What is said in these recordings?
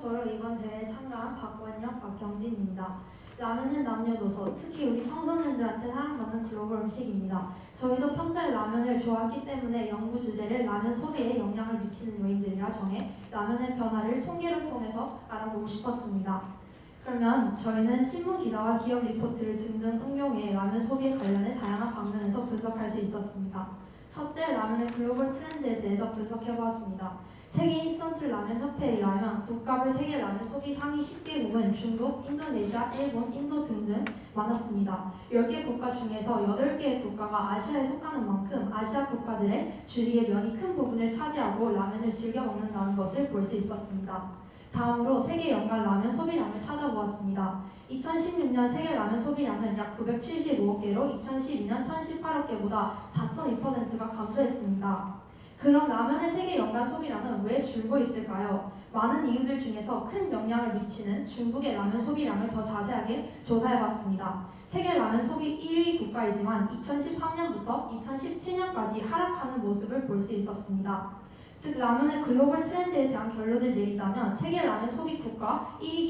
저로 이번 대회에 참가한 박원영, 박경진입니다. 라면은 남녀노소, 특히 우리 청소년들한테 사랑받는 글로벌 음식입니다. 저희도 평소에 라면을 좋아하기 때문에 연구 주제를 라면 소비에 영향을 미치는 요인들이라 정해 라면의 변화를 통계를 통해서 알아보고 싶었습니다. 그러면 저희는 신문 기사와 기업 리포트를 등등 응용해 라면 소비에 관련해 다양한 방면에서 분석할 수 있었습니다. 첫째, 라면의 글로벌 트렌드에 대해서 분석해보았습니다. 세계 인스턴트 라면 협회에 의하면 국가별 세계 라면 소비 상위 10개국은 중국, 인도네시아, 일본, 인도 등등 많았습니다. 10개 국가 중에서 8개의 국가가 아시아에 속하는 만큼 아시아 국가들의 주식의 면이 큰 부분을 차지하고 라면을 즐겨 먹는다는 것을 볼 수 있었습니다. 다음으로 세계 연간 라면 소비량을 찾아보았습니다. 2016년 세계 라면 소비량은 약 975억 개로 2012년 1018억 개보다 4.2%가 감소했습니다. 그럼 라면의 세계 연간 소비량은 왜 줄고 있을까요? 많은 이유들 중에서 큰 영향을 미치는 중국의 라면 소비량을 더 자세하게 조사해봤습니다. 세계 라면 소비 1위 국가이지만 2013년부터 2017년까지 하락하는 모습을 볼 수 있었습니다. 즉 라면의 글로벌 트렌드에 대한 결론을 내리자면 세계 라면 소비 국가 1위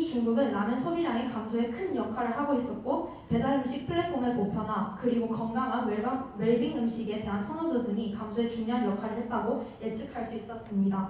중국은 라면 소비량의 감소에 큰 역할을 하고 있었고 배달 음식 플랫폼의 보편화 그리고 건강한 웰빙 음식에 대한 선호도 등이 감소에 중요한 역할을 했다고 예측할 수 있었습니다.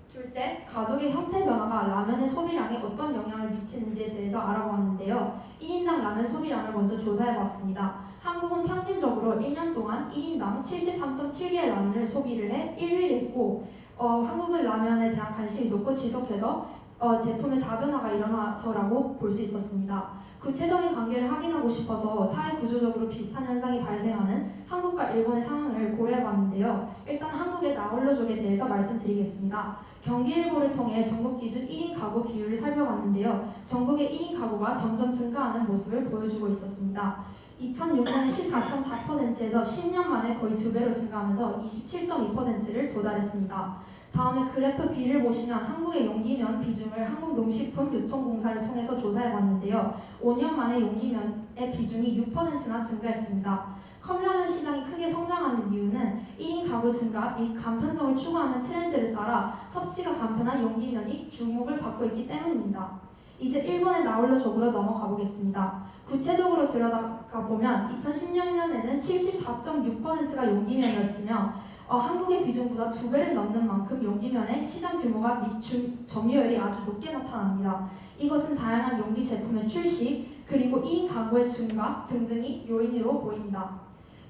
둘째, 가족의 형태 변화가 라면의 소비량에 어떤 영향을 미치는지에 대해서 알아보았는데요. 1인당 라면 소비량을 먼저 조사해봤습니다. 한국은 평균적으로 1년 동안 1인당 73.7개의 라면을 소비를 해 1위를 했고 한국은 라면에 대한 관심이 높고 지속해서 제품의 다변화가 일어나서라고 볼 수 있었습니다. 구체적인 관계를 확인하고 싶어서 사회 구조적으로 비슷한 현상이 발생하는 한국과 일본의 상황을 고려해봤는데요. 일단 한국의 나홀로족에 대해서 말씀드리겠습니다. 경기일보를 통해 전국 기준 1인 가구 비율을 살펴봤는데요. 전국의 1인 가구가 점점 증가하는 모습을 보여주고 있었습니다. 2006년에 14.4%에서 10년 만에 거의 2배로 증가하면서 27.2%를 도달했습니다. 다음에 그래프 B를 보시면 한국의 용기면 비중을 한국농식품유통공사를 통해서 조사해봤는데요. 5년 만에 용기면의 비중이 6%나 증가했습니다. 컵라면 시장이 크게 성장하는 이유는 1인 가구 증가 및 간편성을 추구하는 트렌드를 따라 섭취가 간편한 용기면이 주목을 받고 있기 때문입니다. 이제 일본의 나홀로족으로 넘어가 보겠습니다. 구체적으로 들여다가 보면 2016년에는 74.6%가 용기면이었으며 한국의 비중보다 2배를 넘는 만큼 용기면의 시장 규모가 및 점유율이 아주 높게 나타납니다. 이것은 다양한 용기 제품의 출시, 그리고 1인 가구의 증가 등등이 요인으로 보입니다.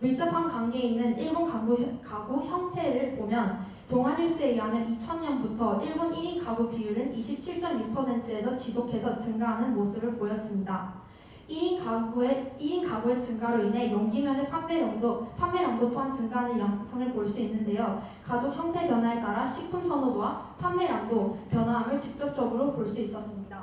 밀접한 관계에 있는 일본 가구 형태를 보면 동아뉴스에 의하면 2000년부터 일본 1인 가구 비율은 27.6%에서 지속해서 증가하는 모습을 보였습니다. 1인 가구의 증가로 인해 용기면의 판매량도 또한 증가하는 양상을 볼 수 있는데요. 가족 형태 변화에 따라 식품 선호도와 판매량도 변화함을 직접적으로 볼 수 있었습니다.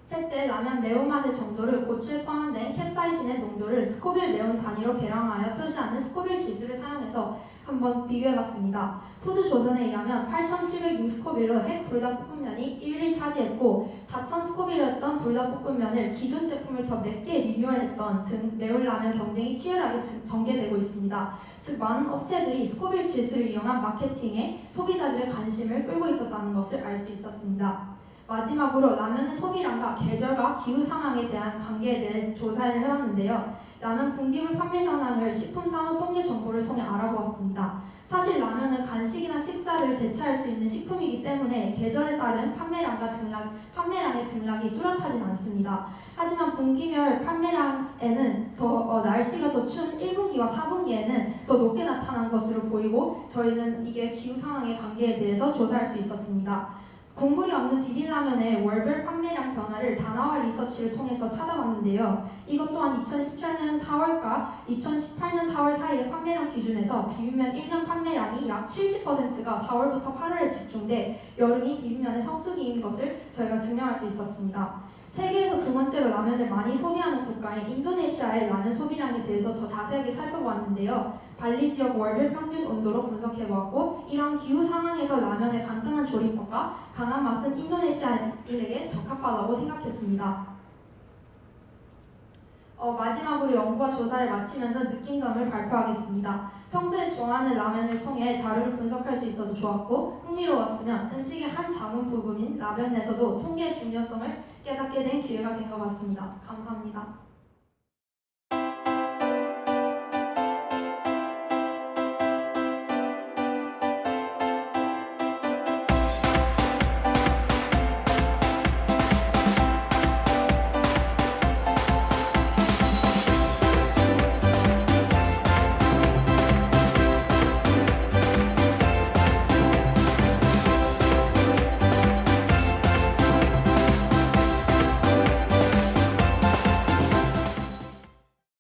셋째, 라면 매운맛의 정도를 고추에 포함된 캡사이신의 농도를 스코빌 매운 단위로 계량하여 표시하는 스코빌 지수를 사용해서 한번 비교해봤습니다. 푸드조선에 의하면 8,706스코빌로 핵 불닭볶음면이 1위를 차지했고 4,000스코빌이었던 불닭볶음면을 기존 제품을 더 맵게 리뉴얼했던 등 매운 라면 경쟁이 치열하게 전개되고 있습니다. 즉 많은 업체들이 스코빌 지수를 이용한 마케팅에 소비자들의 관심을 끌고 있었다는 것을 알 수 있었습니다. 마지막으로 라면의 소비량과 계절과 기후 상황에 대한 관계에 대해 조사를 해봤는데요. 라면 분기물 판매 현황을 식품산업 통계 정보를 통해 알아보았습니다. 사실 라면은 간식이나 식사를 대체할 수 있는 식품이기 때문에 계절에 따른 판매량의 등락이 뚜렷하진 않습니다. 하지만 분기별 판매량에는 날씨가 더 추운 1분기와 4분기에는 더 높게 나타난 것으로 보이고 저희는 이게 기후 상황의 관계에 대해서 조사할 수 있었습니다. 국물이 없는 비빔라면의 월별 판매량 변화를 다나와 리서치를 통해서 찾아봤는데요. 이것 또한 2017년 4월과 2018년 4월 사이의 판매량 기준에서 비빔면 1년 판매량이 약 70%가 4월부터 8월에 집중돼 여름이 비빔면의 성수기인 것을 저희가 증명할 수 있었습니다. 세계에서 두 번째로 라면을 많이 소비하는 국가인 인도네시아의 라면 소비량에 대해서 더 자세하게 살펴보았는데요. 발리 지역 월별 평균 온도로 분석해보았고 이러한 기후 상황에서 라면의 간단한 조리법과 강한 맛은 인도네시아인에게 적합하다고 생각했습니다. 마지막으로 연구와 조사를 마치면서 느낀점을 발표하겠습니다. 평소에 좋아하는 라면을 통해 자료를 분석할 수 있어서 좋았고 흥미로웠으며 음식의 한 작은 부분인 라면에서도 통계의 중요성을 깨닫게 된 기회가 된 것 같습니다. 감사합니다.